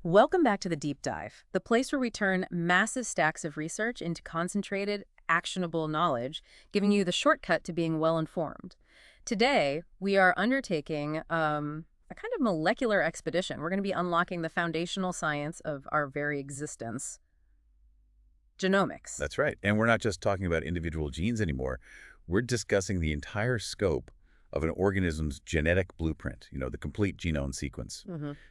Welcome back to the Deep Dive, the place where we turn massive stacks of research into concentrated, actionable knowledge, giving you the shortcut to being well-informed. Today, we are undertaking a kind of molecular expedition. We're going to be unlocking the foundational science of our very existence, genomics. That's right. And we're not just talking about individual genes anymore. We're discussing the entire scope of an organism's genetic blueprint, the complete genome sequence.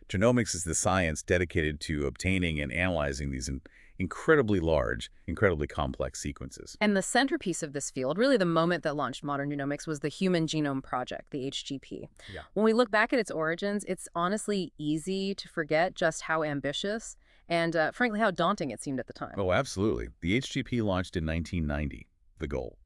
Genomics is the science dedicated to obtaining and analyzing these incredibly large, incredibly complex sequences. And the centerpiece of this field, really the moment that launched modern genomics, was the Human Genome Project, the HGP. Yeah. When we look back at its origins, it's honestly easy to forget just how ambitious and, frankly, how daunting it seemed at the time. Oh, absolutely. The HGP launched in 1990, the goal,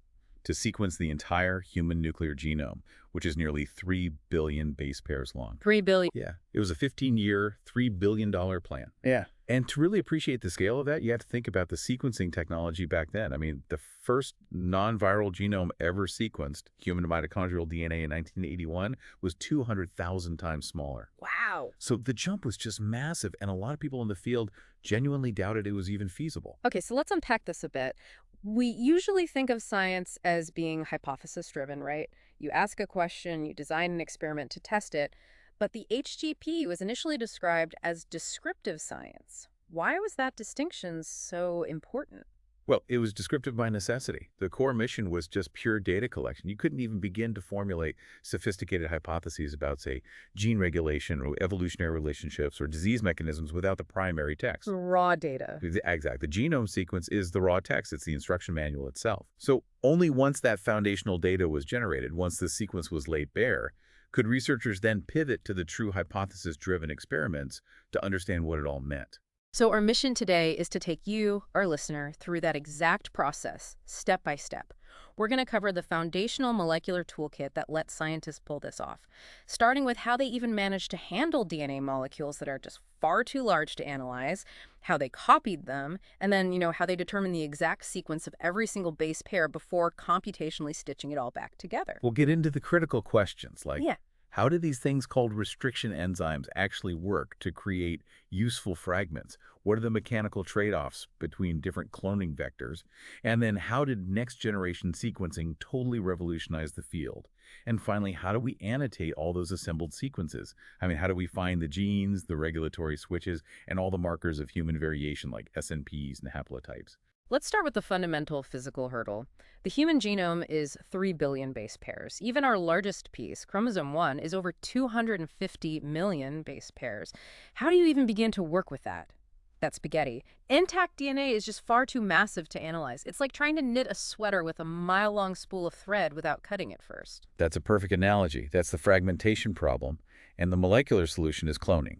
to sequence the entire human nuclear genome, which is nearly 3 billion base pairs long. 3 billion. Yeah. It was a 15-year, $3 billion plan. Yeah. And to really appreciate the scale of that, you have to think about the sequencing technology back then. I mean, the first non-viral genome ever sequenced, human mitochondrial DNA in 1981, was 200,000 times smaller. Wow. So the jump was just massive, and a lot of people in the field genuinely doubted it was even feasible. Okay, so let's unpack this a bit. We usually think of science as being hypothesis-driven, right? You ask a question, you design an experiment to test it, but the HGP was initially described as descriptive science. Why was that distinction so important? Well, it was descriptive by necessity. The core mission was just pure data collection. You couldn't even begin to formulate sophisticated hypotheses about, say, gene regulation or evolutionary relationships or disease mechanisms without the primary text. Raw data. Exactly. The genome sequence is the raw text. It's the instruction manual itself. So only once that foundational data was generated, once the sequence was laid bare, could researchers then pivot to the true hypothesis-driven experiments to understand what it all meant. So our mission today is to take you, our listener, through that exact process, step by step. We're going to cover the foundational molecular toolkit that lets scientists pull this off, starting with how they even managed to handle DNA molecules that are just far too large to analyze, how they copied them, and then, how they determined the exact sequence of every single base pair before computationally stitching it all back together. We'll get into the critical questions like, Yeah. How do these things called restriction enzymes actually work to create useful fragments? What are the mechanical trade-offs between different cloning vectors? And then how did next-generation sequencing totally revolutionize the field? And finally, how do we annotate all those assembled sequences? I mean, how do we find the genes, the regulatory switches, and all the markers of human variation like SNPs and haplotypes? Let's start with the fundamental physical hurdle. The human genome is 3 billion base pairs. Even our largest piece, chromosome 1, is over 250 million base pairs. How do you even begin to work with that? That's spaghetti. Intact DNA is just far too massive to analyze. It's like trying to knit a sweater with a mile-long spool of thread without cutting it first. That's a perfect analogy. That's the fragmentation problem, and the molecular solution is cloning.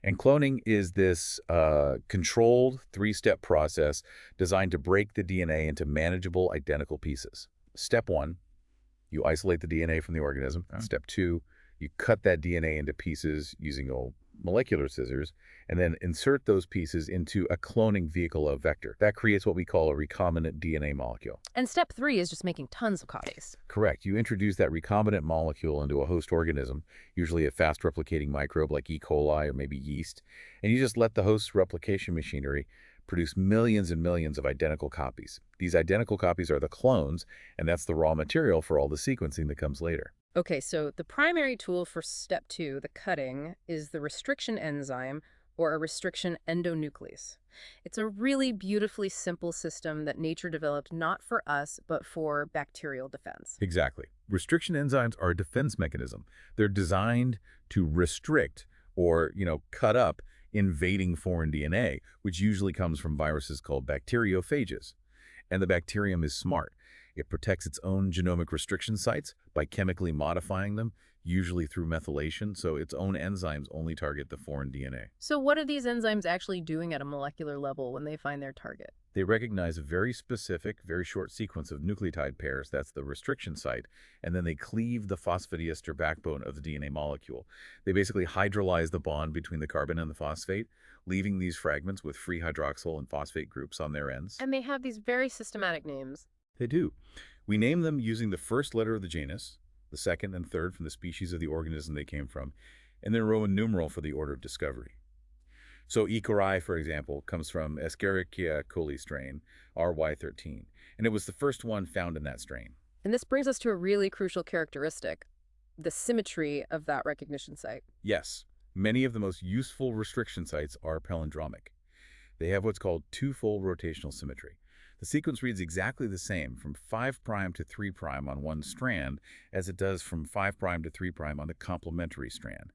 And cloning is this controlled three-step process designed to break the DNA into manageable, identical pieces. Step 1, you isolate the DNA from the organism. Okay. Step 2, you cut that DNA into pieces using molecular scissors, and then insert those pieces into a cloning vehicle of vector. That creates what we call a recombinant DNA molecule. And step 3 is just making tons of copies. Correct. You introduce that recombinant molecule into a host organism, usually a fast-replicating microbe like E. coli or maybe yeast, and you just let the host's replication machinery produce millions and millions of identical copies. These identical copies are the clones, and that's the raw material for all the sequencing that comes later. Okay, so the primary tool for step 2, the cutting, is the restriction enzyme, or a restriction endonuclease. It's a really beautifully simple system that nature developed not for us, but for bacterial defense. Exactly. Restriction enzymes are a defense mechanism. They're designed to restrict or, cut up invading foreign DNA, which usually comes from viruses called bacteriophages. And the bacterium is smart. It protects its own genomic restriction sites by chemically modifying them, usually through methylation, so its own enzymes only target the foreign DNA. So what are these enzymes actually doing at a molecular level when they find their target? They recognize a very specific, very short sequence of nucleotide pairs, that's the restriction site, and then they cleave the phosphodiester backbone of the DNA molecule. They basically hydrolyze the bond between the carbon and the phosphate, leaving these fragments with free hydroxyl and phosphate groups on their ends. And they have these very systematic names. They do. We name them using the first letter of the genus, the second and third from the species of the organism they came from, and then Roman numeral for the order of discovery. So E. coli, for example, comes from Escherichia coli strain, RY13, and it was the first one found in that strain. And this brings us to a really crucial characteristic, the symmetry of that recognition site. Yes, many of the most useful restriction sites are palindromic. They have what's called two-fold rotational symmetry. The sequence reads exactly the same from 5' to 3' on one strand as it does from 5' to 3' on the complementary strand.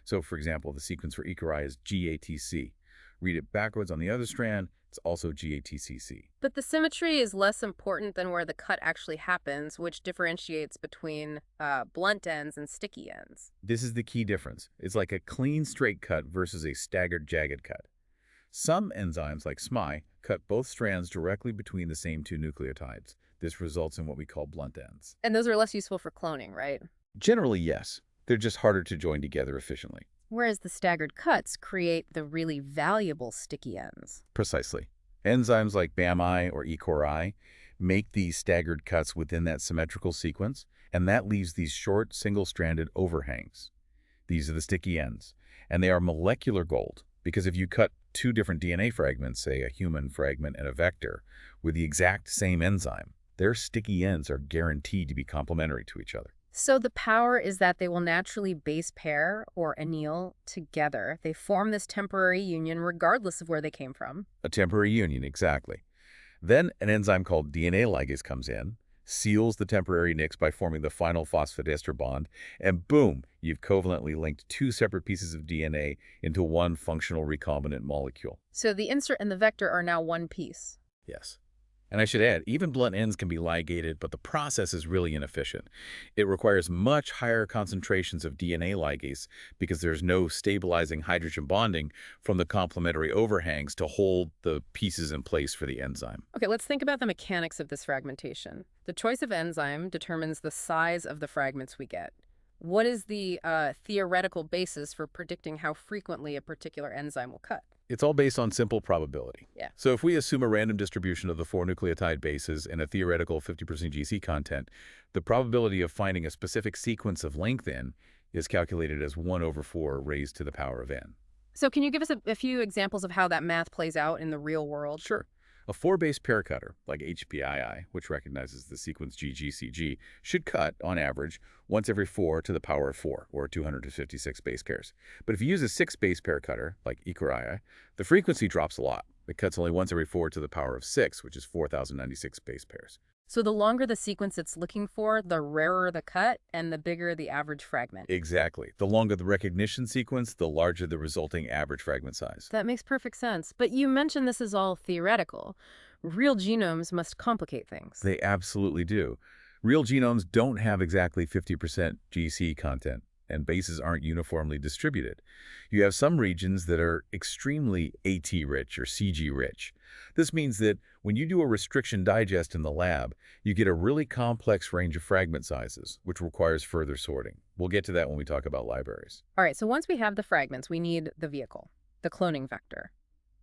So, for example, the sequence for E. coli is GATC. Read it backwards on the other strand, it's also GATCC. But the symmetry is less important than where the cut actually happens, which differentiates between blunt ends and sticky ends. This is the key difference. It's like a clean, straight cut versus a staggered, jagged cut. Some enzymes, like SMI, cut both strands directly between the same two nucleotides. This results in what we call blunt ends. And those are less useful for cloning, right? Generally, yes. They're just harder to join together efficiently. Whereas the staggered cuts create the really valuable sticky ends. Precisely. Enzymes like BAMI or E. coli make these staggered cuts within that symmetrical sequence, and that leaves these short, single-stranded overhangs. These are the sticky ends, and they are molecular gold, because if you cut two different DNA fragments, say a human fragment and a vector, with the exact same enzyme, their sticky ends are guaranteed to be complementary to each other. So the power is that they will naturally base pair or anneal together. They form this temporary union regardless of where they came from. A temporary union, exactly. Then an enzyme called DNA ligase comes in, seals the temporary nicks by forming the final phosphodiester bond, and boom, you've covalently linked two separate pieces of DNA into one functional recombinant molecule. So the insert and the vector are now one piece. Yes. And I should add, even blunt ends can be ligated, but the process is really inefficient. It requires much higher concentrations of DNA ligase because there's no stabilizing hydrogen bonding from the complementary overhangs to hold the pieces in place for the enzyme. Okay, let's think about the mechanics of this fragmentation. The choice of enzyme determines the size of the fragments we get. What is the theoretical basis for predicting how frequently a particular enzyme will cut? It's all based on simple probability. Yeah. So if we assume a random distribution of the 4 nucleotide bases and a theoretical 50% GC content, the probability of finding a specific sequence of length n is calculated as 1/4 raised to the power of n. So can you give us a few examples of how that math plays out in the real world? Sure. A 4-base pair cutter, like HPII, which recognizes the sequence GGCG, should cut, on average, once every 4 to the power of 4, or 256 base pairs. But if you use a 6-base pair cutter, like E. coli, the frequency drops a lot. It cuts only once every 4 to the power of 6, which is 4,096 base pairs. So the longer the sequence it's looking for, the rarer the cut and the bigger the average fragment. Exactly. The longer the recognition sequence, the larger the resulting average fragment size. That makes perfect sense. But you mentioned this is all theoretical. Real genomes must complicate things. They absolutely do. Real genomes don't have exactly 50% GC content, and bases aren't uniformly distributed. You have some regions that are extremely AT-rich or CG-rich. This means that when you do a restriction digest in the lab, you get a really complex range of fragment sizes, which requires further sorting. We'll get to that when we talk about libraries. All right, so once we have the fragments, we need the vehicle, the cloning vector.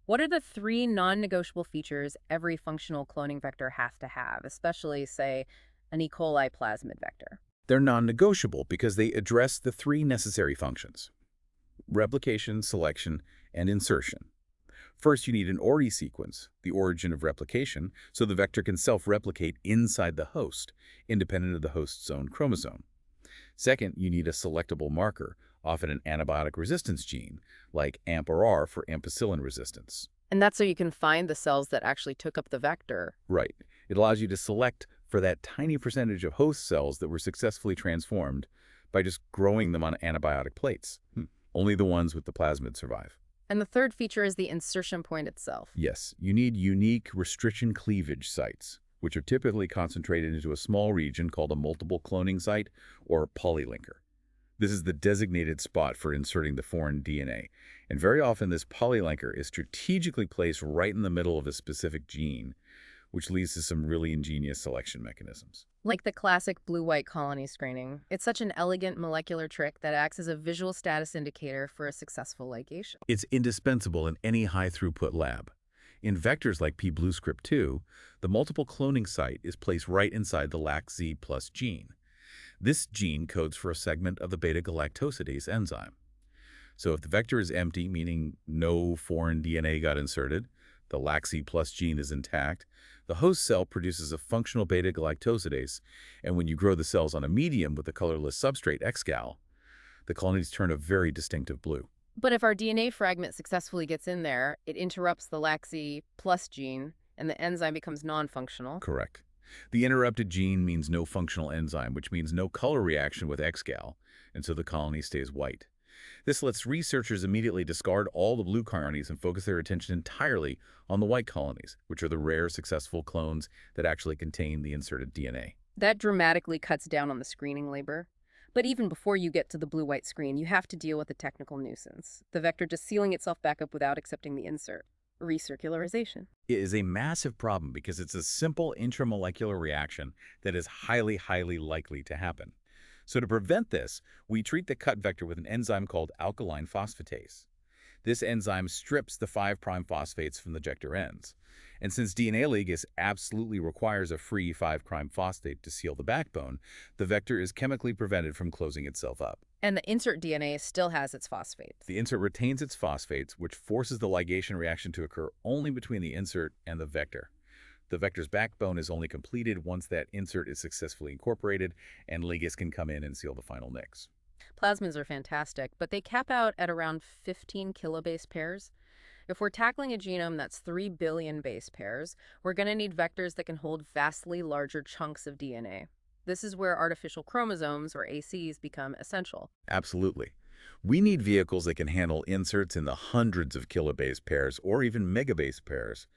What are the 3 non-negotiable features every functional cloning vector has to have, especially, say, an E. coli plasmid vector? They're non-negotiable because they address the 3 necessary functions: replication, selection, and insertion. First, you need an ORI sequence, the origin of replication, so the vector can self-replicate inside the host, independent of the host's own chromosome. Second, you need a selectable marker, often an antibiotic resistance gene, like AMP-R for ampicillin resistance. And that's so you can find the cells that actually took up the vector. Right. It allows you to select for that tiny percentage of host cells that were successfully transformed by just growing them on antibiotic plates. Only the ones with the plasmid survive. And the third feature is the insertion point itself. Yes, you need unique restriction cleavage sites, which are typically concentrated into a small region called a multiple cloning site or polylinker. This is the designated spot for inserting the foreign DNA, and very often this polylinker is strategically placed right in the middle of a specific gene, which leads to some really ingenious selection mechanisms. Like the classic blue-white colony screening, it's such an elegant molecular trick that acts as a visual status indicator for a successful ligation. It's indispensable in any high-throughput lab. In vectors like pBluescript 2, the multiple cloning site is placed right inside the LAC-Z plus gene. This gene codes for a segment of the beta-galactosidase enzyme. So if the vector is empty, meaning no foreign DNA got inserted, the LACC plus gene is intact, the host cell produces a functional beta-galactosidase, and when you grow the cells on a medium with a colorless substrate, excal, the colonies turn a very distinctive blue. But if our DNA fragment successfully gets in there, it interrupts the LACC plus gene, and the enzyme becomes non-functional. Correct. The interrupted gene means no functional enzyme, which means no color reaction with excal, and so the colony stays white. This lets researchers immediately discard all the blue colonies and focus their attention entirely on the white colonies, which are the rare successful clones that actually contain the inserted DNA. That dramatically cuts down on the screening labor. But even before you get to the blue-white screen, you have to deal with a technical nuisance. The vector just sealing itself back up without accepting the insert. Recircularization. It is a massive problem because it's a simple intramolecular reaction that is highly, highly likely to happen. So to prevent this, we treat the cut vector with an enzyme called alkaline phosphatase. This enzyme strips the 5' phosphates from the ejector ends. And since DNA ligase absolutely requires a free 5' phosphate to seal the backbone, the vector is chemically prevented from closing itself up. And the insert DNA still has its phosphates. The insert retains its phosphates, which forces the ligation reaction to occur only between the insert and the vector. The vector's backbone is only completed once that insert is successfully incorporated, and ligase can come in and seal the final nicks. Plasmids are fantastic, but they cap out at around 15 kilobase pairs. If we're tackling a genome that's 3 billion base pairs, we're going to need vectors that can hold vastly larger chunks of DNA. This is where artificial chromosomes, or ACs, become essential. Absolutely. We need vehicles that can handle inserts in the hundreds of kilobase pairs or even megabase pairs.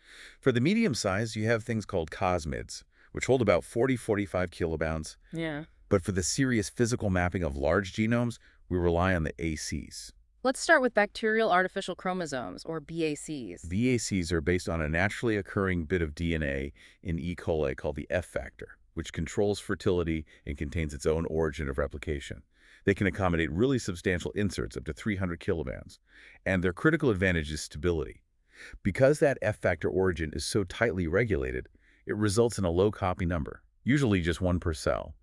For the medium size, you have things called plasmids, which hold about 40–45 kilobounds. Yeah. But for the serious physical mapping of large genomes, we rely on the ACs. Let's start with Bacterial Artificial Chromosomes, or BACs. BACs are based on a naturally occurring bit of DNA in E. coli called the F factor, which controls fertility and contains its own origin of replication. They can accommodate really substantial inserts up to 300 kilobands, and their critical advantage is stability. Because that F factor origin is so tightly regulated, it results in a low copy number, usually just one per cell.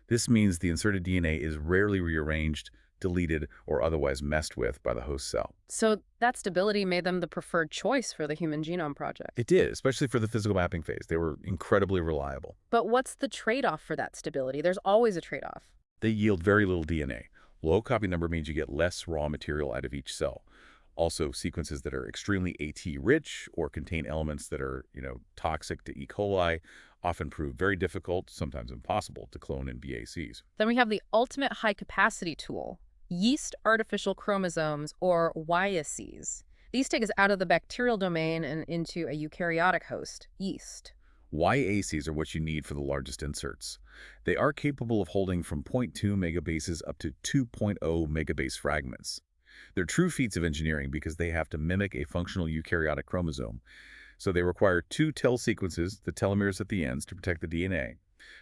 This means the inserted DNA is rarely rearranged, deleted, or otherwise messed with by the host cell. So that stability made them the preferred choice for the Human Genome Project. It did, especially for the physical mapping phase. They were incredibly reliable. But what's the trade-off for that stability? There's always a trade-off. They yield very little DNA. Low copy number means you get less raw material out of each cell. Also, sequences that are extremely AT-rich or contain elements that are, toxic to E. coli often prove very difficult, sometimes impossible, to clone in BACs. Then we have the ultimate high-capacity tool, Yeast Artificial Chromosomes, or YACs. These take us out of the bacterial domain and into a eukaryotic host, yeast. YACs are what you need for the largest inserts. They are capable of holding from 0.2 megabases up to 2.0 megabase fragments. They're true feats of engineering because they have to mimic a functional eukaryotic chromosome. So they require 2 tel sequences, the telomeres at the ends, to protect the DNA,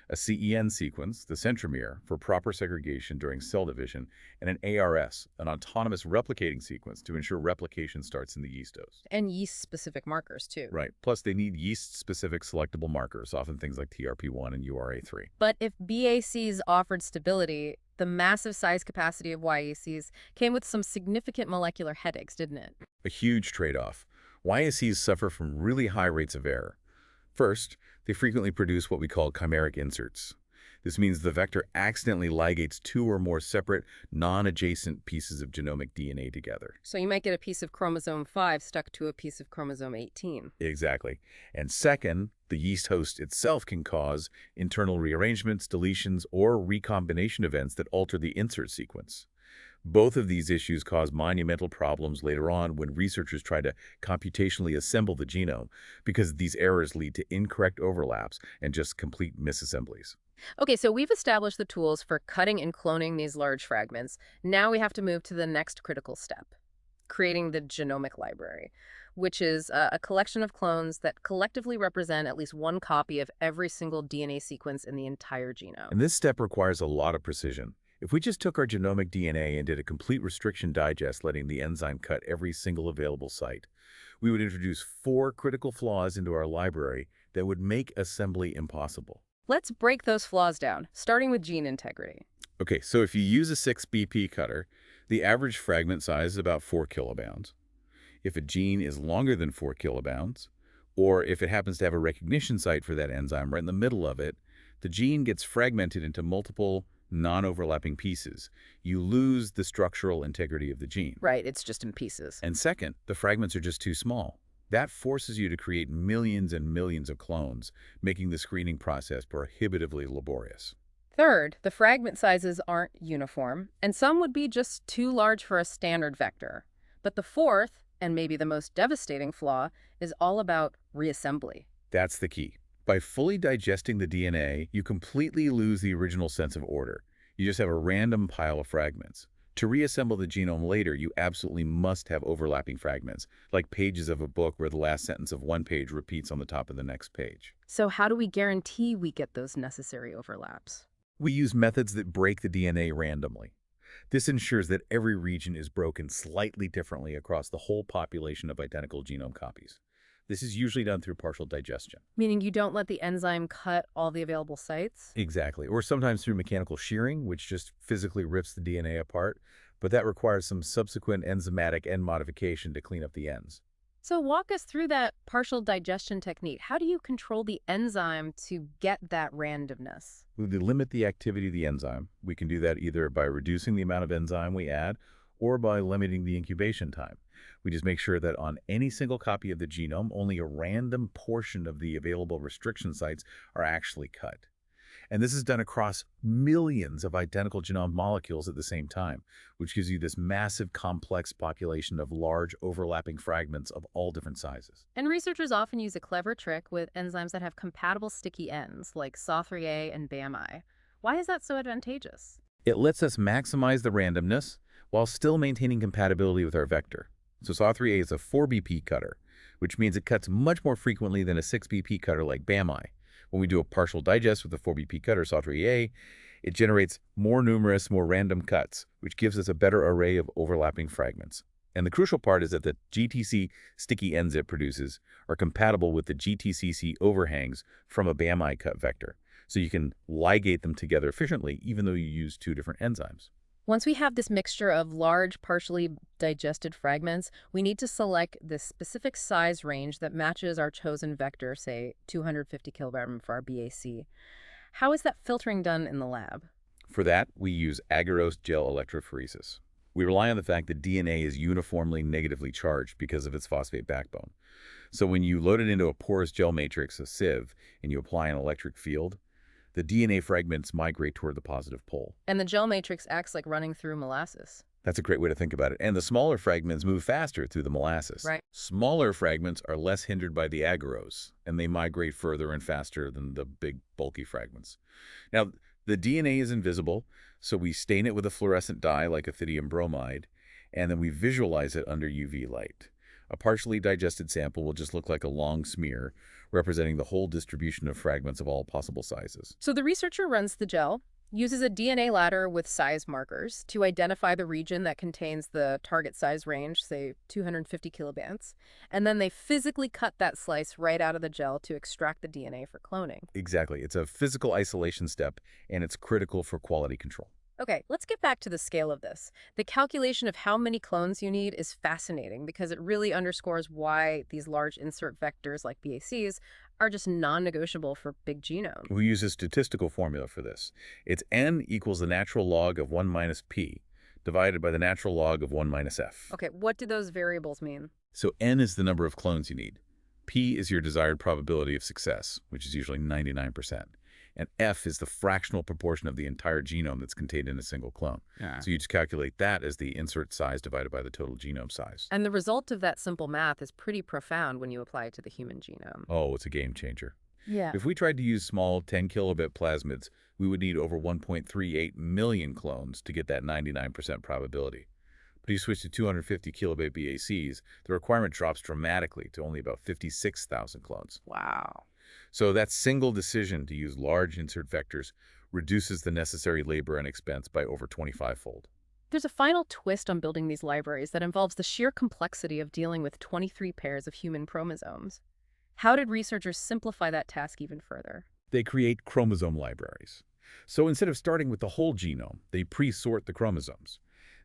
a CEN sequence, the centromere, for proper segregation during cell division, and an ARS, an autonomous replicating sequence, to ensure replication starts in the yeast host. And yeast-specific markers, too. Right. Plus, they need yeast-specific selectable markers, often things like TRP1 and URA3. But if BACs offered stability, the massive size capacity of YACs came with some significant molecular headaches, didn't it? A huge trade-off. YACs suffer from really high rates of error. First, they frequently produce what we call chimeric inserts. This means the vector accidentally ligates 2 or more separate, non-adjacent pieces of genomic DNA together. So you might get a piece of chromosome 5 stuck to a piece of chromosome 18. Exactly. And second, the yeast host itself can cause internal rearrangements, deletions, or recombination events that alter the insert sequence. Both of these issues cause monumental problems later on when researchers try to computationally assemble the genome, because these errors lead to incorrect overlaps and just complete misassemblies. Okay, so we've established the tools for cutting and cloning these large fragments. Now we have to move to the next critical step, creating the genomic library, which is a collection of clones that collectively represent at least one copy of every single DNA sequence in the entire genome. And this step requires a lot of precision. If we just took our genomic DNA and did a complete restriction digest, letting the enzyme cut every single available site, we would introduce 4 critical flaws into our library that would make assembly impossible. Let's break those flaws down, starting with gene integrity. Okay, so if you use a 6BP cutter, The average fragment size is about 4 kilobounds. If a gene is longer than 4 kilobounds, or if it happens to have a recognition site for that enzyme right in the middle of it, the gene gets fragmented into multiple non-overlapping pieces. You lose the structural integrity of the gene. Right, it's just in pieces. And second, the fragments are just too small. That forces you to create millions and millions of clones, making the screening process prohibitively laborious. Third, the fragment sizes aren't uniform, and some would be just too large for a standard vector. But the fourth, and maybe the most devastating flaw, is all about reassembly. That's the key. By fully digesting the DNA, you completely lose the original sense of order. You just have a random pile of fragments. To reassemble the genome later, you absolutely must have overlapping fragments, like pages of a book where the last sentence of one page repeats on the top of the next page. So how do we guarantee we get those necessary overlaps? We use methods that break the DNA randomly. This ensures that every region is broken slightly differently across the whole population of identical genome copies. This is usually done through partial digestion. Meaning you don't let the enzyme cut all the available sites? Exactly, or sometimes through mechanical shearing, which just physically rips the DNA apart, but that requires some subsequent enzymatic end modification to clean up the ends. So walk us through that partial digestion technique. How do you control the enzyme to get that randomness? We limit the activity of the enzyme. We can do that either by reducing the amount of enzyme we add or by limiting the incubation time. We just make sure that on any single copy of the genome, only a random portion of the available restriction sites are actually cut. And this is done across millions of identical genome molecules at the same time, which gives you this massive complex population of large overlapping fragments of all different sizes. And researchers often use a clever trick with enzymes that have compatible sticky ends, like SAW3A and BAMI. Why is that so advantageous? It lets us maximize the randomness while still maintaining compatibility with our vector. So SAW3A is a 4BP cutter, which means it cuts much more frequently than a 6BP cutter like BAMI. When we do a partial digest with a 4BP cutter, SAW3A, it generates more numerous, more random cuts, which gives us a better array of overlapping fragments. And the crucial part is that the GTC sticky ends it produces are compatible with the GTCC overhangs from a BAMI cut vector. So you can ligate them together efficiently, even though you use two different enzymes. Once we have this mixture of large, partially digested fragments, we need to select the specific size range that matches our chosen vector, say 250 kilogram for our BAC. How is that filtering done in the lab? For that, we use agarose gel electrophoresis. We rely on the fact that DNA is uniformly negatively charged because of its phosphate backbone. So when you load it into a porous gel matrix, a sieve, and you apply an electric field, the DNA fragments migrate toward the positive pole. And the gel matrix acts like running through molasses. That's a great way to think about it. And the smaller fragments move faster through the molasses. Right. Smaller fragments are less hindered by the agarose, and they migrate further and faster than the big, bulky fragments. Now, the DNA is invisible, so we stain it with a fluorescent dye like ethidium bromide, and then we visualize it under UV light. A partially digested sample will just look like a long smear, representing the whole distribution of fragments of all possible sizes. So the researcher runs the gel, uses a DNA ladder with size markers to identify the region that contains the target size range, say 250 kilobands, and then they physically cut that slice right out of the gel to extract the DNA for cloning. Exactly. It's a physical isolation step, and it's critical for quality control. Okay, let's get back to the scale of this. The calculation of how many clones you need is fascinating because it really underscores why these large insert vectors like BACs are just non-negotiable for big genomes. We use a statistical formula for this. It's n equals the natural log of 1 minus p divided by the natural log of 1 minus f. Okay, what do those variables mean? So n is the number of clones you need. P is your desired probability of success, which is usually 99%. And F is the fractional proportion of the entire genome that's contained in a single clone. Yeah. So you just calculate that as the insert size divided by the total genome size. And the result of that simple math is pretty profound when you apply it to the human genome. Oh, it's a game changer. Yeah. If we tried to use small 10 kilobit plasmids, we would need over 1.38 million clones to get that 99% probability. But if you switch to 250 kilobit BACs, the requirement drops dramatically to only about 56,000 clones. Wow. So that single decision to use large insert vectors reduces the necessary labor and expense by over 25-fold. There's a final twist on building these libraries that involves the sheer complexity of dealing with 23 pairs of human chromosomes. How did researchers simplify that task even further? They create chromosome libraries. So instead of starting with the whole genome, they pre-sort the chromosomes.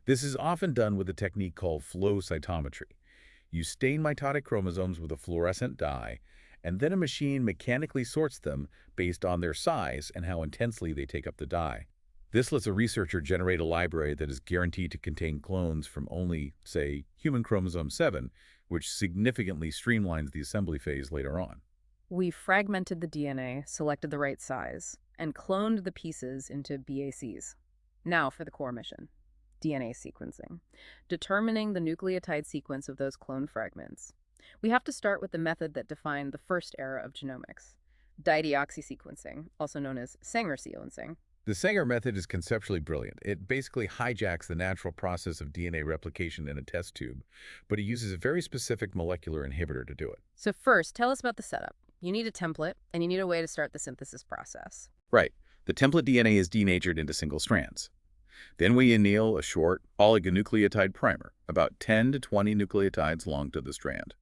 This is often done with a technique called flow cytometry. You stain mitotic chromosomes with a fluorescent dye, and then a machine mechanically sorts them based on their size and how intensely they take up the dye. This lets a researcher generate a library that is guaranteed to contain clones from only, say, human chromosome 7, which significantly streamlines the assembly phase later on. We fragmented the DNA, selected the right size, and cloned the pieces into BACs. Now for the core mission. DNA sequencing, determining the nucleotide sequence of those cloned fragments. We have to start with the method that defined the first era of genomics, dideoxy sequencing, also known as Sanger sequencing. The Sanger method is conceptually brilliant. It basically hijacks the natural process of DNA replication in a test tube, but it uses a very specific molecular inhibitor to do it. So first, tell us about the setup. You need a template, and you need a way to start the synthesis process. Right. The template DNA is denatured into single strands. Then we anneal a short oligonucleotide primer, about 10 to 20 nucleotides long to the strand.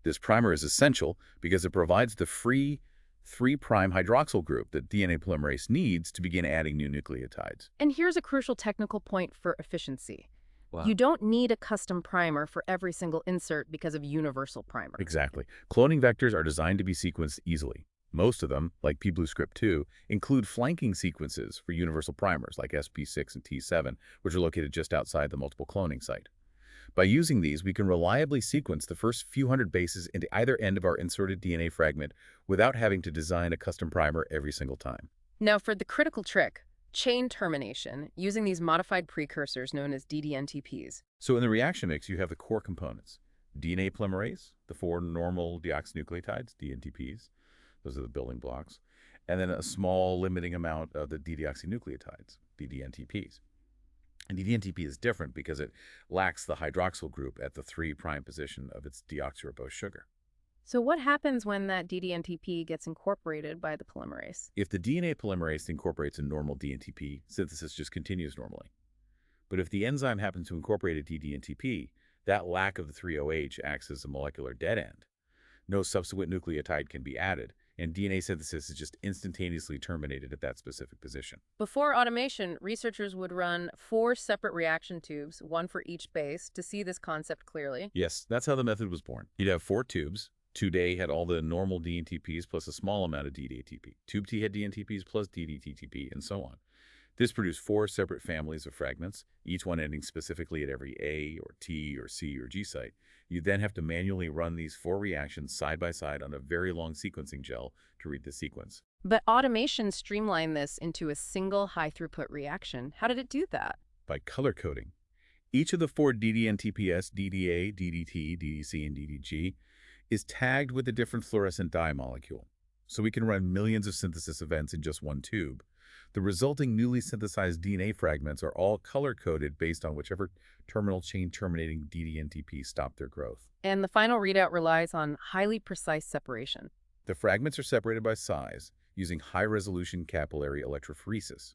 This primer is essential because it provides the free 3' hydroxyl group that DNA polymerase needs to begin adding new nucleotides. And here's a crucial technical point for efficiency. Wow. You don't need a custom primer for every single insert because of universal primer. Exactly. Cloning vectors are designed to be sequenced easily. Most of them, like pBluescript 2, include flanking sequences for universal primers like SP6 and T7, which are located just outside the multiple cloning site. By using these, we can reliably sequence the first few hundred bases into either end of our inserted DNA fragment without having to design a custom primer every single time. Now for the critical trick, chain termination, using these modified precursors known as ddNTPs. So in the reaction mix, you have the core components. DNA polymerase, the 4 normal deoxynucleotides, DNTPs, those are the building blocks, and then a small limiting amount of the dideoxynucleotides, ddNTPs. And ddNTP is different because it lacks the hydroxyl group at the 3' position of its deoxyribose sugar. So what happens when that ddNTP gets incorporated by the polymerase? If the DNA polymerase incorporates a normal DNTP, synthesis just continues normally. But if the enzyme happens to incorporate a ddNTP, that lack of the 3-OH acts as a molecular dead end. No subsequent nucleotide can be added, and DNA synthesis is just instantaneously terminated at that specific position. Before automation, researchers would run 4 separate reaction tubes, one for each base, to see this concept clearly. Yes, that's how the method was born. You'd have 4 tubes. Tube A had all the normal DNTPs plus a small amount of DDATP. Tube T had DNTPs plus DDTTP, and so on. This produced 4 separate families of fragments, each one ending specifically at every A or T or C or G site. You then have to manually run these 4 reactions side by side on a very long sequencing gel to read the sequence. But automation streamlined this into a single high-throughput reaction. How did it do that? By color coding. Each of the 4 ddNTPs, DDA, DDT, DDC, and DDG is tagged with a different fluorescent dye molecule. So we can run millions of synthesis events in just one tube. The resulting newly synthesized DNA fragments are all color-coded based on whichever terminal chain-terminating ddNTP stopped their growth. And the final readout relies on highly precise separation. The fragments are separated by size using high-resolution capillary electrophoresis.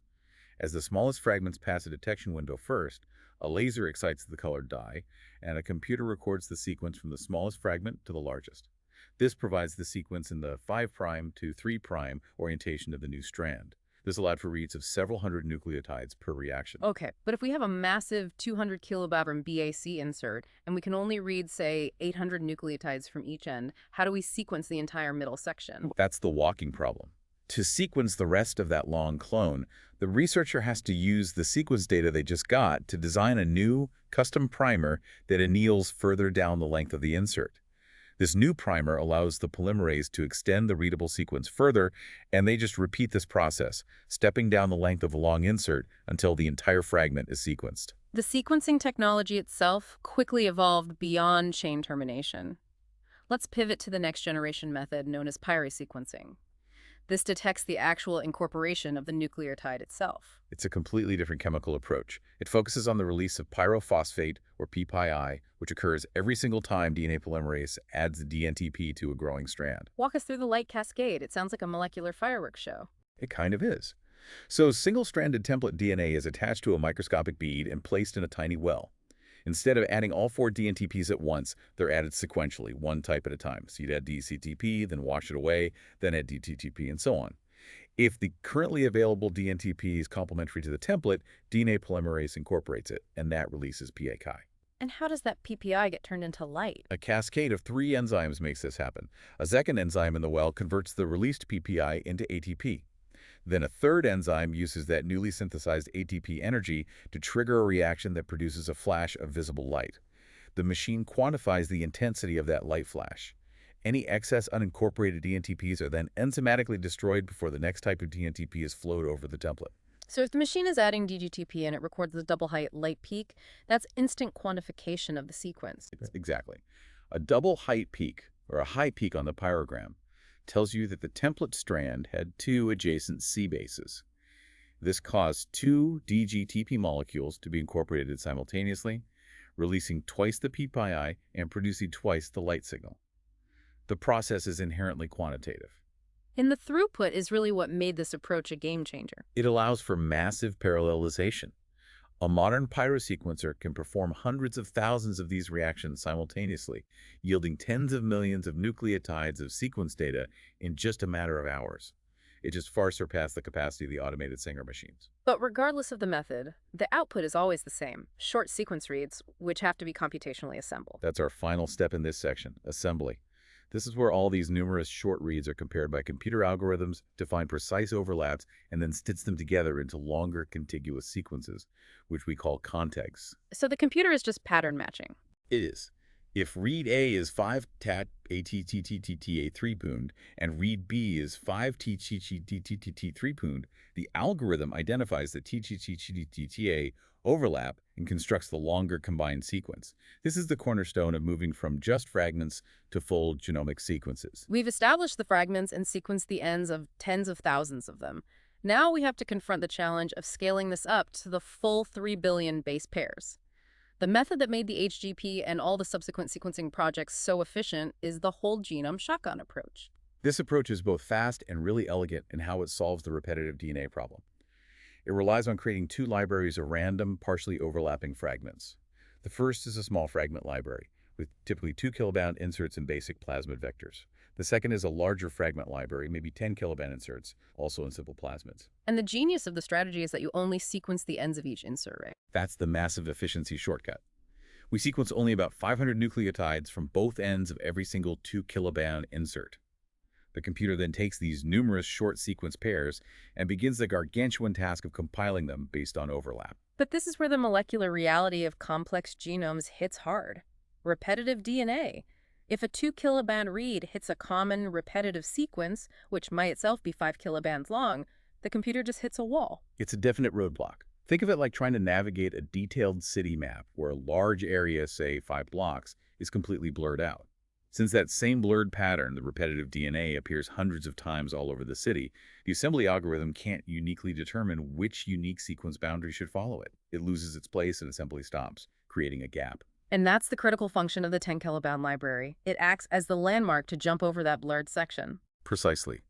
As the smallest fragments pass a detection window first, a laser excites the colored dye, and a computer records the sequence from the smallest fragment to the largest. This provides the sequence in the 5' to 3' orientation of the new strand. This allowed for reads of several hundred nucleotides per reaction. Okay, but if we have a massive 200 kilobabrum BAC insert, and we can only read, say, 800 nucleotides from each end, how do we sequence the entire middle section? That's the walking problem. To sequence the rest of that long clone, the researcher has to use the sequence data they just got to design a new, custom primer that anneals further down the length of the insert. This new primer allows the polymerase to extend the readable sequence further, and they just repeat this process, stepping down the length of a long insert until the entire fragment is sequenced. The sequencing technology itself quickly evolved beyond chain termination. Let's pivot to the next generation method known as pyrosequencing. This detects the actual incorporation of the nucleotide itself. It's a completely different chemical approach. It focuses on the release of pyrophosphate, or pPi, which occurs every single time DNA polymerase adds the DNTP to a growing strand. Walk us through the light cascade. It sounds like a molecular fireworks show. It kind of is. So single-stranded template DNA is attached to a microscopic bead and placed in a tiny well. Instead of adding all 4 DNTPs at once, they're added sequentially, one type at a time. So you'd add DCTP, then wash it away, then add DTTP, and so on. If the currently available dNTP is complementary to the template, DNA polymerase incorporates it, and that releases PACI. And how does that PPI get turned into light? A cascade of 3 enzymes makes this happen. A second enzyme in the well converts the released PPI into ATP. Then a third enzyme uses that newly synthesized ATP energy to trigger a reaction that produces a flash of visible light. The machine quantifies the intensity of that light flash. Any excess unincorporated dNTPs are then enzymatically destroyed before the next type of dNTP is flowed over the template. So if the machine is adding DGTP and it records the double height light peak, that's instant quantification of the sequence. Exactly. A double height peak, or a high peak on the pyrogram, tells you that the template strand had 2 adjacent C bases. This caused 2 DGTP molecules to be incorporated simultaneously, releasing twice the PPI and producing twice the light signal. The process is inherently quantitative. And the throughput is really what made this approach a game changer. It allows for massive parallelization. A modern pyrosequencer can perform hundreds of thousands of these reactions simultaneously, yielding tens of millions of nucleotides of sequence data in just a matter of hours. It just far surpassed the capacity of the automated Sanger machines. But regardless of the method, the output is always the same, short sequence reads, which have to be computationally assembled. That's our final step in this section, assembly. This is where all these numerous short reads are compared by computer algorithms to find precise overlaps and then stitch them together into longer contiguous sequences, which we call contegs. So the computer is just pattern matching. It is. If read A is 5 tat ATTTTA 3 pound and read B is 5 TTTTT 3 pound, the algorithm identifies the TTTTTA overlap and constructs the longer combined sequence. This is the cornerstone of moving from just fragments to full genomic sequences. We've established the fragments and sequenced the ends of tens of thousands of them. Now we have to confront the challenge of scaling this up to the full 3 billion base pairs. The method that made the HGP and all the subsequent sequencing projects so efficient is the whole genome shotgun approach. This approach is both fast and really elegant in how it solves the repetitive DNA problem. It relies on creating 2 libraries of random, partially overlapping fragments. The first is a small fragment library, with typically 2 kilobound inserts in basic plasmid vectors. The second is a larger fragment library, maybe 10 kilobound inserts, also in simple plasmids. And the genius of the strategy is that you only sequence the ends of each insert, right? That's the massive efficiency shortcut. We sequence only about 500 nucleotides from both ends of every single 2 kilobound insert. The computer then takes these numerous short sequence pairs and begins the gargantuan task of compiling them based on overlap. But this is where the molecular reality of complex genomes hits hard. Repetitive DNA. If a 2 kiloband read hits a common repetitive sequence, which might itself be 5 kilobands long, the computer just hits a wall. It's a definite roadblock. Think of it like trying to navigate a detailed city map where a large area, say 5 blocks, is completely blurred out. Since that same blurred pattern, the repetitive DNA, appears hundreds of times all over the city, the assembly algorithm can't uniquely determine which unique sequence boundary should follow it. It loses its place and assembly stops, creating a gap. And that's the critical function of the 10 kilobound library. It acts as the landmark to jump over that blurred section. Precisely.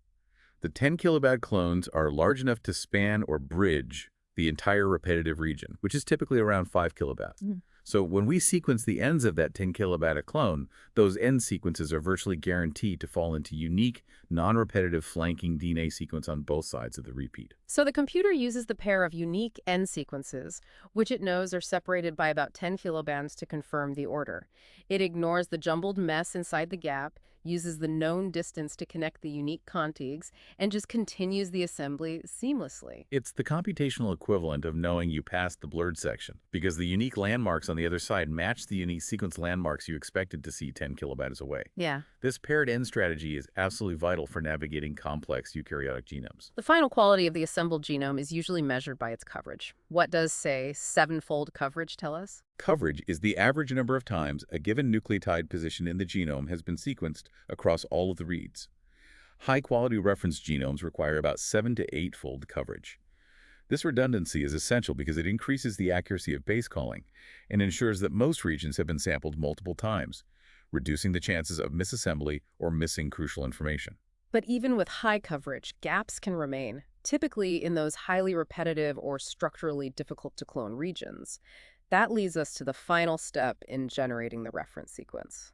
The 10 kilobaud clones are large enough to span or bridge the entire repetitive region, which is typically around 5 kilobaud. So when we sequence the ends of that 10 kilobaud clone, those end sequences are virtually guaranteed to fall into unique, non-repetitive flanking DNA sequence on both sides of the repeat. So the computer uses the pair of unique end sequences, which it knows are separated by about 10 kilobands to confirm the order. It ignores the jumbled mess inside the gap, uses the known distance to connect the unique contigs, and just continues the assembly seamlessly. It's the computational equivalent of knowing you passed the blurred section, because the unique landmarks on the other side match the unique sequence landmarks you expected to see 10 kilobytes away. Yeah. This paired end strategy is absolutely vital for navigating complex eukaryotic genomes. The final quality of the assembled genome is usually measured by its coverage. What does, say, 7-fold coverage tell us? Coverage is the average number of times a given nucleotide position in the genome has been sequenced across all of the reads. High-quality reference genomes require about 7 to 8-fold coverage. This redundancy is essential because it increases the accuracy of base calling and ensures that most regions have been sampled multiple times, reducing the chances of misassembly or missing crucial information. But even with high coverage, gaps can remain, typically in those highly repetitive or structurally difficult to clone regions. That leads us to the final step in generating the reference sequence: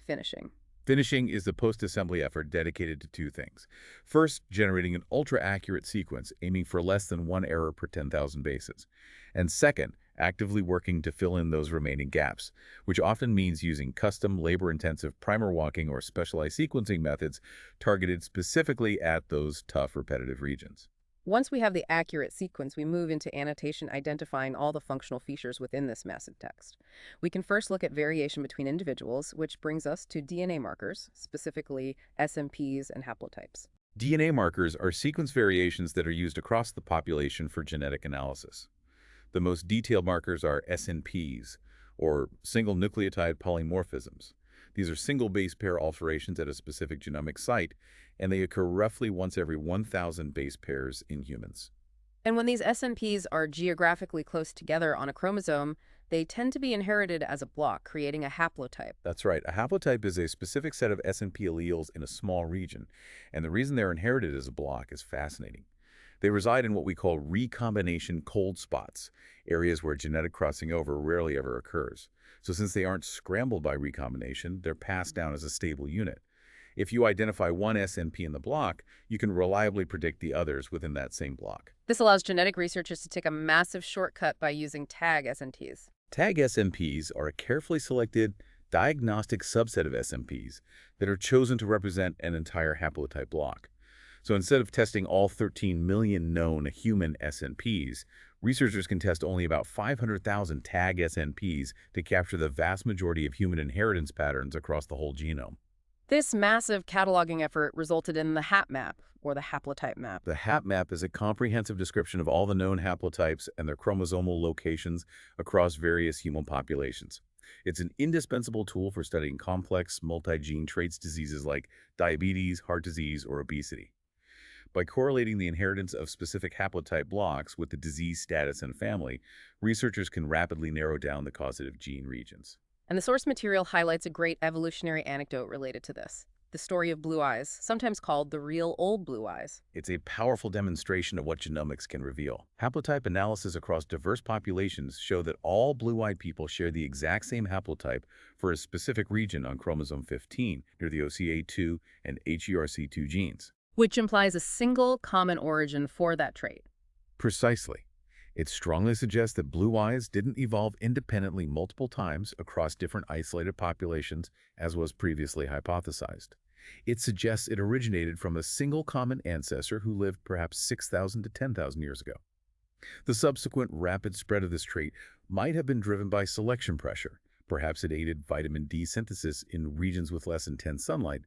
finishing. Finishing is the post-assembly effort dedicated to two things. First, generating an ultra-accurate sequence, aiming for less than one error per 10,000 bases. And second, actively working to fill in those remaining gaps, which often means using custom, labor-intensive primer walking or specialized sequencing methods targeted specifically at those tough, repetitive regions. Once we have the accurate sequence, we move into annotation identifying all the functional features within this massive text. We can first look at variation between individuals, which brings us to DNA markers, specifically SNPs and haplotypes. DNA markers are sequence variations that are used across the population for genetic analysis. The most detailed markers are SNPs, or Single Nucleotide Polymorphisms. These are single base pair alterations at a specific genomic site, and they occur roughly once every 1,000 base pairs in humans. And when these SNPs are geographically close together on a chromosome, they tend to be inherited as a block, creating a haplotype. That's right. A haplotype is a specific set of SNP alleles in a small region, and the reason they're inherited as a block is fascinating. They reside in what we call recombination cold spots, areas where genetic crossing over rarely ever occurs. So since they aren't scrambled by recombination, they're passed down as a stable unit. If you identify one SNP in the block, you can reliably predict the others within that same block. This allows genetic researchers to take a massive shortcut by using tag SNPs. Tag SNPs are a carefully selected diagnostic subset of SNPs that are chosen to represent an entire haplotype block. So instead of testing all 13 million known human SNPs, researchers can test only about 500,000 tag SNPs to capture the vast majority of human inheritance patterns across the whole genome. This massive cataloging effort resulted in the HapMap, or the haplotype map. The HapMap is a comprehensive description of all the known haplotypes and their chromosomal locations across various human populations. It's an indispensable tool for studying complex, multi-gene traits diseases like diabetes, heart disease, or obesity. By correlating the inheritance of specific haplotype blocks with the disease status and family, researchers can rapidly narrow down the causative gene regions. And the source material highlights a great evolutionary anecdote related to this. The story of blue eyes, sometimes called the real old blue eyes. It's a powerful demonstration of what genomics can reveal. Haplotype analysis across diverse populations show that all blue-eyed people share the exact same haplotype for a specific region on chromosome 15 near the OCA2 and HERC2 genes. Which implies a single common origin for that trait. Precisely. It strongly suggests that blue eyes didn't evolve independently multiple times across different isolated populations, as was previously hypothesized. It suggests it originated from a single common ancestor who lived perhaps 6,000 to 10,000 years ago. The subsequent rapid spread of this trait might have been driven by selection pressure. Perhaps it aided vitamin D synthesis in regions with less intense sunlight,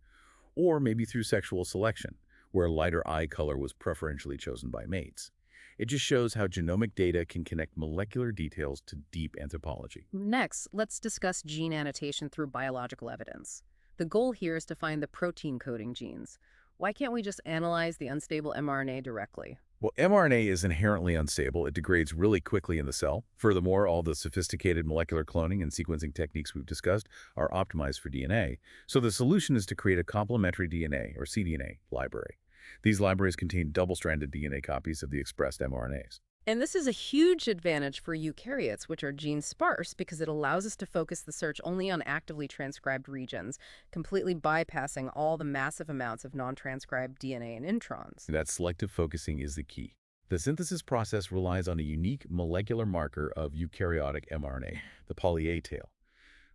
or maybe through sexual selection, where lighter eye color was preferentially chosen by mates. It just shows how genomic data can connect molecular details to deep anthropology. Next, let's discuss gene annotation through biological evidence. The goal here is to find the protein coding genes. Why can't we just analyze the unstable mRNA directly? Well, mRNA is inherently unstable. It degrades really quickly in the cell. Furthermore, all the sophisticated molecular cloning and sequencing techniques we've discussed are optimized for DNA. So the solution is to create a complementary DNA, or cDNA, library. These libraries contain double-stranded DNA copies of the expressed mRNAs. And this is a huge advantage for eukaryotes, which are gene sparse, because it allows us to focus the search only on actively transcribed regions, completely bypassing all the massive amounts of non-transcribed DNA and introns. That selective focusing is the key. The synthesis process relies on a unique molecular marker of eukaryotic mRNA, the poly-A tail.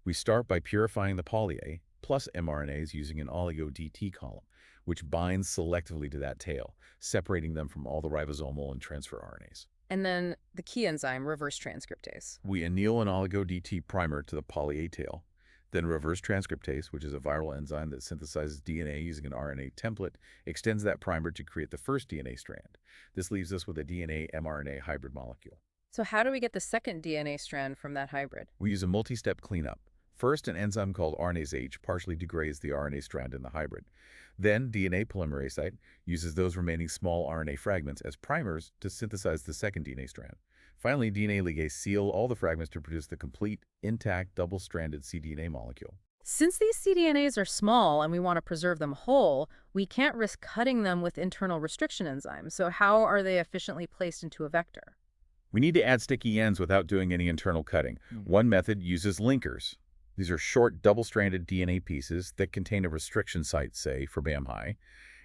We start by purifying the poly-A plus mRNAs using an oligo-DT column, which binds selectively to that tail, separating them from all the ribosomal and transfer RNAs. And then the key enzyme, reverse transcriptase. We anneal an oligo-DT primer to the poly-A tail, then reverse transcriptase, which is a viral enzyme that synthesizes DNA using an RNA template, extends that primer to create the first DNA strand. This leaves us with a DNA-mRNA hybrid molecule. So how do we get the second DNA strand from that hybrid? We use a multi-step cleanup. First, an enzyme called RNase H partially degrades the RNA strand in the hybrid. Then, DNA polymerase site uses those remaining small RNA fragments as primers to synthesize the second DNA strand. Finally, DNA ligase seal all the fragments to produce the complete, intact, double-stranded cDNA molecule. Since these cDNAs are small and we want to preserve them whole, we can't risk cutting them with internal restriction enzymes. So how are they efficiently placed into a vector? We need to add sticky ends without doing any internal cutting. One method uses linkers. These are short, double-stranded DNA pieces that contain a restriction site, say, for BAM-high,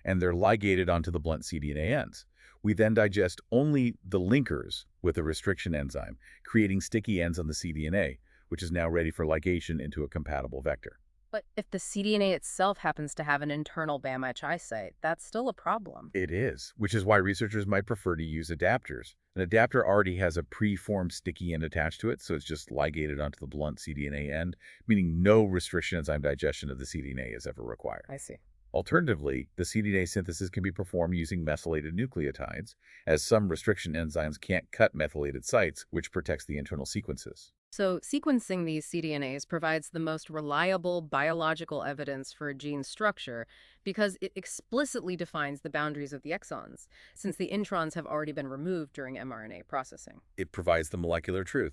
and they're ligated onto the blunt cDNA ends. We then digest only the linkers with a restriction enzyme, creating sticky ends on the cDNA, which is now ready for ligation into a compatible vector. But if the cDNA itself happens to have an internal BAM-HI site, that's still a problem. It is, which is why researchers might prefer to use adapters. An adapter already has a preformed sticky end attached to it, so it's just ligated onto the blunt cDNA end, meaning no restriction enzyme digestion of the cDNA is ever required. I see. Alternatively, the cDNA synthesis can be performed using methylated nucleotides, as some restriction enzymes can't cut methylated sites, which protects the internal sequences. So sequencing these cDNAs provides the most reliable biological evidence for a gene structure because it explicitly defines the boundaries of the exons, since the introns have already been removed during mRNA processing. It provides the molecular truth.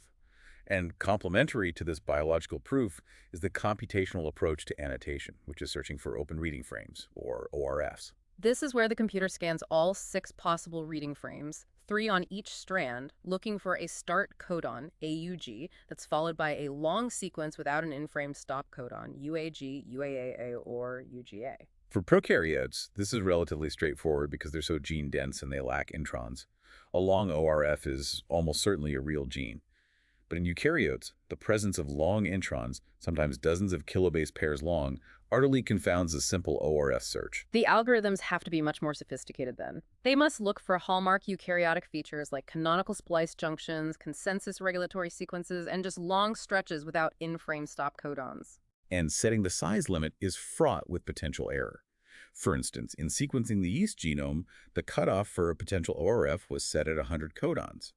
And complementary to this biological proof is the computational approach to annotation, which is searching for open reading frames, or ORFs. This is where the computer scans all 6 possible reading frames, 3 on each strand, looking for a start codon, AUG, that's followed by a long sequence without an in-frame stop codon, UAG, UAAA, or UGA. For prokaryotes, this is relatively straightforward because they're so gene-dense and they lack introns. A long ORF is almost certainly a real gene. But in eukaryotes, the presence of long introns, sometimes dozens of kilobase pairs long, utterly confounds a simple ORF search. The algorithms have to be much more sophisticated then. They must look for hallmark eukaryotic features like canonical splice junctions, consensus regulatory sequences, and just long stretches without in-frame stop codons. And setting the size limit is fraught with potential error. For instance, in sequencing the yeast genome, the cutoff for a potential ORF was set at 100 codons.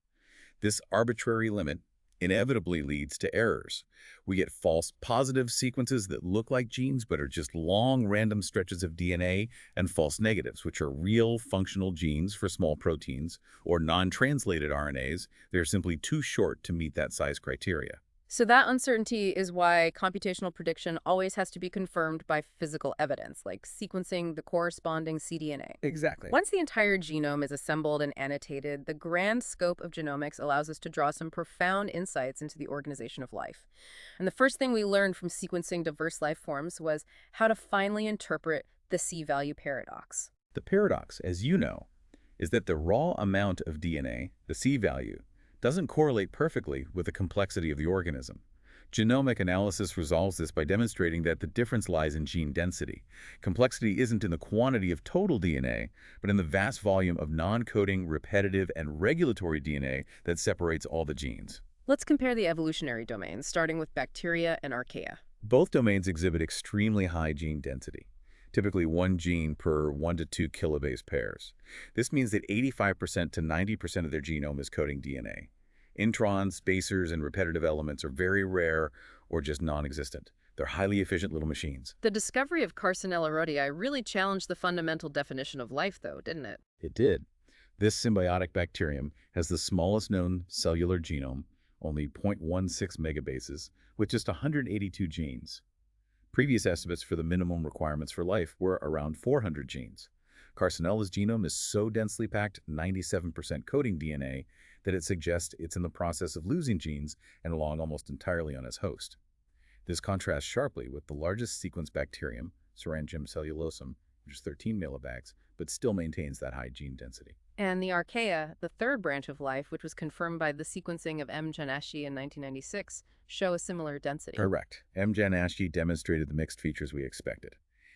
This arbitrary limit inevitably leads to errors. We get false positive sequences that look like genes but are just long random stretches of DNA, and false negatives, which are real functional genes for small proteins, or non-translated RNAs. They're simply too short to meet that size criteria. So that uncertainty is why computational prediction always has to be confirmed by physical evidence, like sequencing the corresponding cDNA. Exactly. Once the entire genome is assembled and annotated, the grand scope of genomics allows us to draw some profound insights into the organization of life. And the first thing we learned from sequencing diverse life forms was how to finally interpret the C-value paradox. The paradox, as you know, is that the raw amount of DNA, the C-value, doesn't correlate perfectly with the complexity of the organism. Genomic analysis resolves this by demonstrating that the difference lies in gene density. Complexity isn't in the quantity of total DNA, but in the vast volume of non-coding, repetitive, and regulatory DNA that separates all the genes. Let's compare the evolutionary domains, starting with Bacteria and Archaea. Both domains exhibit extremely high gene density, typically 1 gene per 1 to 2 kilobase pairs. This means that 85% to 90% of their genome is coding DNA. Introns, spacers, and repetitive elements are very rare or just non-existent. They're highly efficient little machines. The discovery of Carcinella rhodii really challenged the fundamental definition of life, though, didn't it? It did. This symbiotic bacterium has the smallest known cellular genome, only 0.16 megabases, with just 182 genes. Previous estimates for the minimum requirements for life were around 400 genes. Carcinella's genome is so densely packed, 97% coding DNA, that it suggests it's in the process of losing genes and relying almost entirely on its host. This contrasts sharply with the largest sequenced bacterium, Syringium cellulosum, which is 13 millibags, but still maintains that high gene density. And the Archaea, the third branch of life, which was confirmed by the sequencing of M. genashii in 1996, show a similar density. Correct. M. genashii demonstrated the mixed features we expected.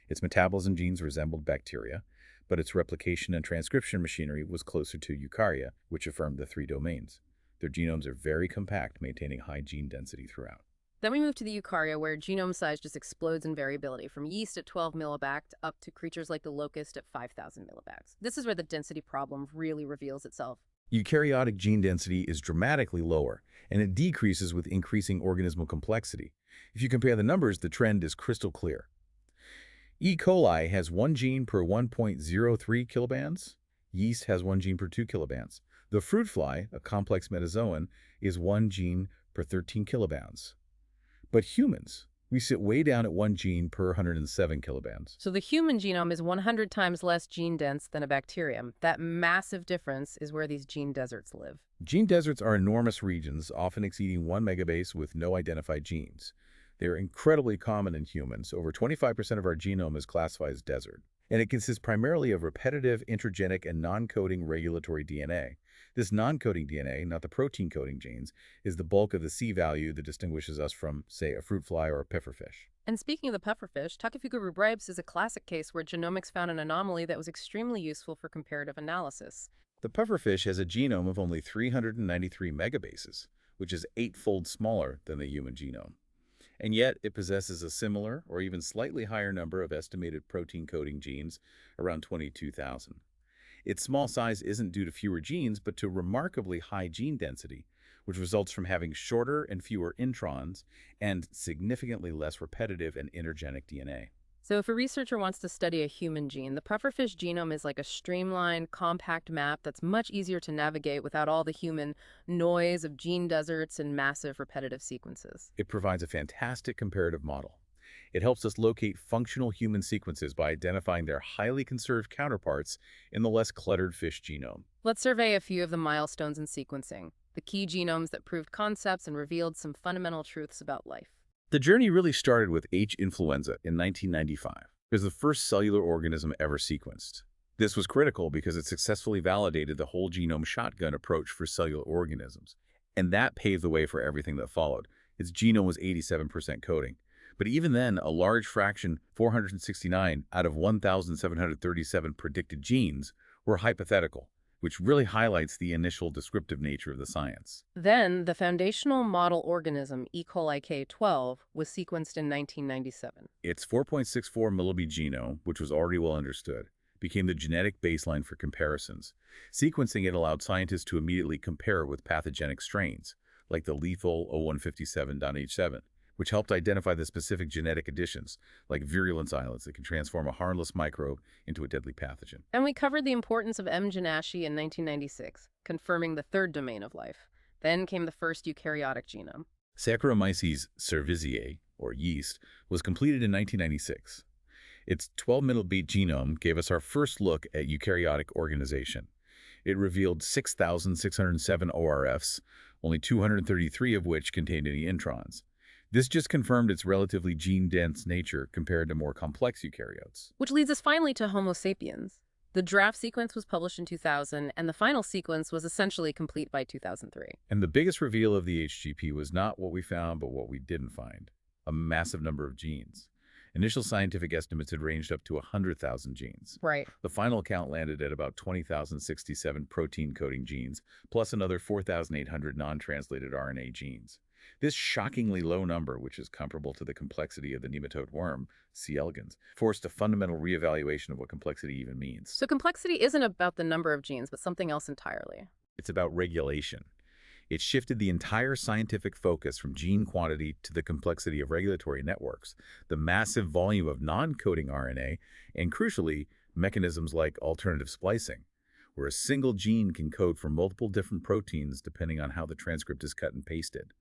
Its metabolism genes resembled bacteria, but its replication and transcription machinery was closer to eukarya, which affirmed the 3 domains. Their genomes are very compact, maintaining high gene density throughout. Then we move to the eukarya, where genome size just explodes in variability, from yeast at 12 millibags up to creatures like the locust at 5,000 millibags. This is where the density problem really reveals itself. Eukaryotic gene density is dramatically lower, and it decreases with increasing organismal complexity. If you compare the numbers, the trend is crystal clear. E. coli has 1 gene per 1.03 kilobands. Yeast has 1 gene per 2 kilobands. The fruit fly, a complex metazoan, is 1 gene per 13 kilobands. But humans, we sit way down at 1 gene per 107 kilobands. So the human genome is 100 times less gene dense than a bacterium. That massive difference is where these gene deserts live. Gene deserts are enormous regions, often exceeding 1 megabase with no identified genes. They are incredibly common in humans. Over 25% of our genome is classified as desert, and it consists primarily of repetitive, intergenic, and non-coding regulatory DNA. This non-coding DNA, not the protein-coding genes, is the bulk of the C value that distinguishes us from, say, a fruit fly or a pufferfish. And speaking of the pufferfish, Takafika rubribes is a classic case where genomics found an anomaly that was extremely useful for comparative analysis. The pufferfish has a genome of only 393 megabases, which is eightfold smaller than the human genome. And yet, it possesses a similar or even slightly higher number of estimated protein-coding genes, around 22,000. Its small size isn't due to fewer genes, but to remarkably high gene density, which results from having shorter and fewer introns and significantly less repetitive and intergenic DNA. So if a researcher wants to study a human gene, the pufferfish genome is like a streamlined, compact map that's much easier to navigate without all the human noise of gene deserts and massive repetitive sequences. It provides a fantastic comparative model. It helps us locate functional human sequences by identifying their highly conserved counterparts in the less cluttered fish genome. Let's survey a few of the milestones in sequencing, the key genomes that proved concepts and revealed some fundamental truths about life. The journey really started with H. influenza in 1995. It was the first cellular organism ever sequenced. This was critical because it successfully validated the whole genome shotgun approach for cellular organisms, and that paved the way for everything that followed. Its genome was 87% coding. But even then, a large fraction, 469 out of 1,737 predicted genes, were hypothetical, which really highlights the initial descriptive nature of the science. Then, the foundational model organism E. coli K12 was sequenced in 1997. Its 4.64 millibase genome, which was already well understood, became the genetic baseline for comparisons. Sequencing it allowed scientists to immediately compare it with pathogenic strains, like the lethal 0157.H7, which helped identify the specific genetic additions, like virulence islets that can transform a harmless microbe into a deadly pathogen. And we covered the importance of M. genashii in 1996, confirming the third domain of life. Then came the first eukaryotic genome. Saccharomyces cerevisiae, or yeast, was completed in 1996. Its 12-millibase genome gave us our first look at eukaryotic organization. It revealed 6,607 ORFs, only 233 of which contained any introns. This just confirmed its relatively gene-dense nature compared to more complex eukaryotes. Which leads us finally to Homo sapiens. The draft sequence was published in 2000, and the final sequence was essentially complete by 2003. And the biggest reveal of the HGP was not what we found, but what we didn't find: a massive number of genes. Initial scientific estimates had ranged up to 100,000 genes. Right. The final count landed at about 20,067 protein-coding genes, plus another 4,800 non-translated RNA genes. This shockingly low number, which is comparable to the complexity of the nematode worm, C. elegans, forced a fundamental reevaluation of what complexity even means. So complexity isn't about the number of genes, but something else entirely. It's about regulation. It shifted the entire scientific focus from gene quantity to the complexity of regulatory networks, the massive volume of non-coding RNA, and crucially, mechanisms like alternative splicing, where a single gene can code for multiple different proteins depending on how the transcript is cut and pasted.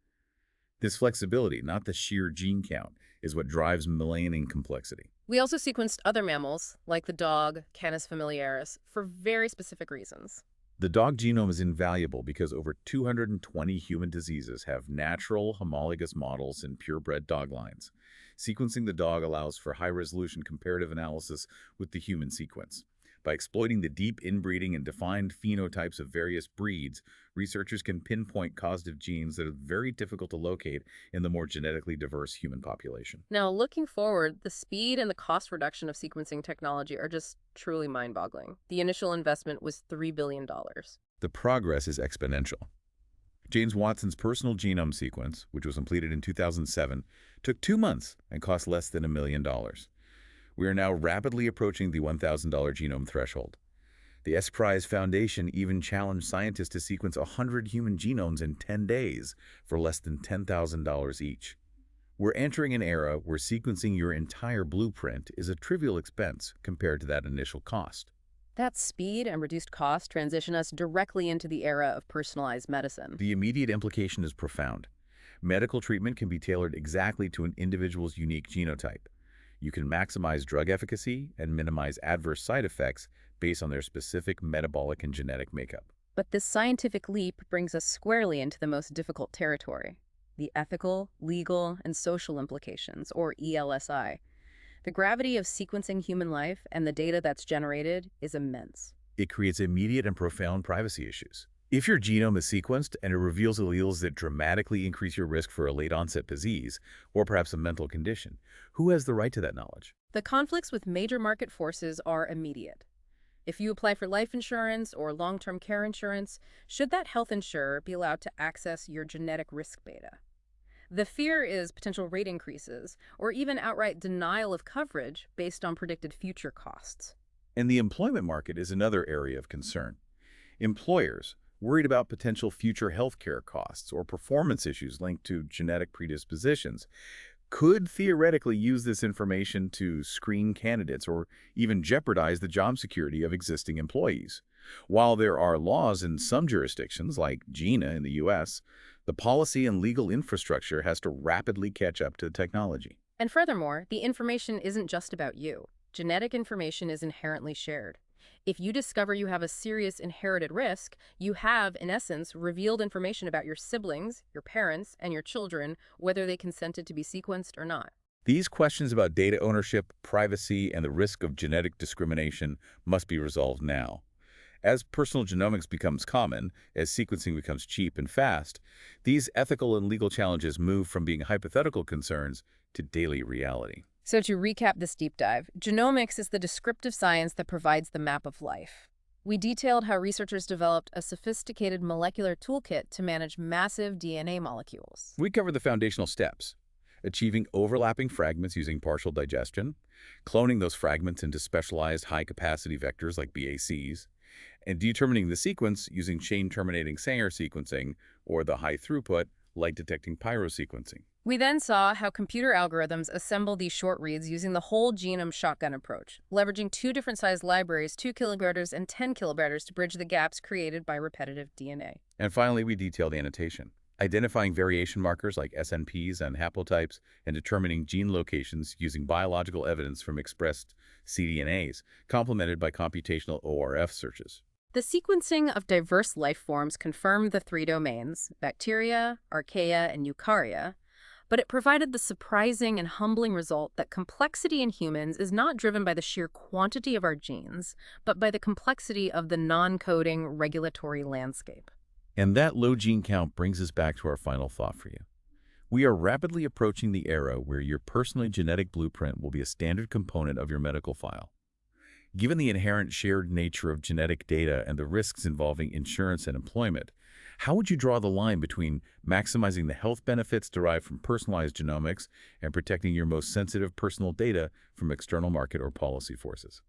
This flexibility, not the sheer gene count, is what drives Millanian complexity. We also sequenced other mammals, like the dog, Canis familiaris, for very specific reasons. The dog genome is invaluable because over 220 human diseases have natural homologous models in purebred dog lines. Sequencing the dog allows for high-resolution comparative analysis with the human sequence. By exploiting the deep inbreeding and defined phenotypes of various breeds, researchers can pinpoint causative genes that are very difficult to locate in the more genetically diverse human population. Now, looking forward, the speed and the cost reduction of sequencing technology are just truly mind-boggling. The initial investment was $3 billion. The progress is exponential. James Watson's personal genome sequence, which was completed in 2007, took 2 months and cost less than $1 million. We are now rapidly approaching the $1,000 genome threshold. The S. Prize Foundation even challenged scientists to sequence 100 human genomes in 10 days for less than $10,000 each. We're entering an era where sequencing your entire blueprint is a trivial expense compared to that initial cost. That speed and reduced cost transition us directly into the era of personalized medicine. The immediate implication is profound. Medical treatment can be tailored exactly to an individual's unique genotype. You can maximize drug efficacy and minimize adverse side effects based on their specific metabolic and genetic makeup. But this scientific leap brings us squarely into the most difficult territory: the ethical, legal, and social implications, or ELSI. The gravity of sequencing human life and the data that's generated is immense. It creates immediate and profound privacy issues. If your genome is sequenced and it reveals alleles that dramatically increase your risk for a late-onset disease or perhaps a mental condition, who has the right to that knowledge? The conflicts with major market forces are immediate. If you apply for life insurance or long-term care insurance, should that health insurer be allowed to access your genetic risk data? The fear is potential rate increases or even outright denial of coverage based on predicted future costs. And the employment market is another area of concern. Employers, worried about potential future healthcare costs or performance issues linked to genetic predispositions, could theoretically use this information to screen candidates or even jeopardize the job security of existing employees. While there are laws in some jurisdictions, like GINA in the U.S., the policy and legal infrastructure has to rapidly catch up to the technology. And furthermore, the information isn't just about you. Genetic information is inherently shared. If you discover you have a serious inherited risk, you have, in essence, revealed information about your siblings, your parents, and your children, whether they consented to be sequenced or not. These questions about data ownership, privacy, and the risk of genetic discrimination must be resolved now. As personal genomics becomes common, as sequencing becomes cheap and fast, these ethical and legal challenges move from being hypothetical concerns to daily reality. So to recap this deep dive, genomics is the descriptive science that provides the map of life. We detailed how researchers developed a sophisticated molecular toolkit to manage massive DNA molecules. We cover the foundational steps: achieving overlapping fragments using partial digestion, cloning those fragments into specialized high-capacity vectors like BACs, and determining the sequence using chain-terminating Sanger sequencing or the high-throughput light-detecting pyrosequencing. We then saw how computer algorithms assemble these short reads using the whole genome shotgun approach, leveraging two different sized libraries, 2 kilobases and 10 kilobases, to bridge the gaps created by repetitive DNA. And finally, we detailed annotation, identifying variation markers like SNPs and haplotypes, and determining gene locations using biological evidence from expressed cDNAs, complemented by computational ORF searches. The sequencing of diverse life forms confirmed the three domains, bacteria, archaea, and eukarya, but it provided the surprising and humbling result that complexity in humans is not driven by the sheer quantity of our genes, but by the complexity of the non-coding regulatory landscape. And that low gene count brings us back to our final thought for you. We are rapidly approaching the era where your personal genetic blueprint will be a standard component of your medical file. Given the inherent shared nature of genetic data and the risks involving insurance and employment, how would you draw the line between maximizing the health benefits derived from personalized genomics and protecting your most sensitive personal data from external market or policy forces?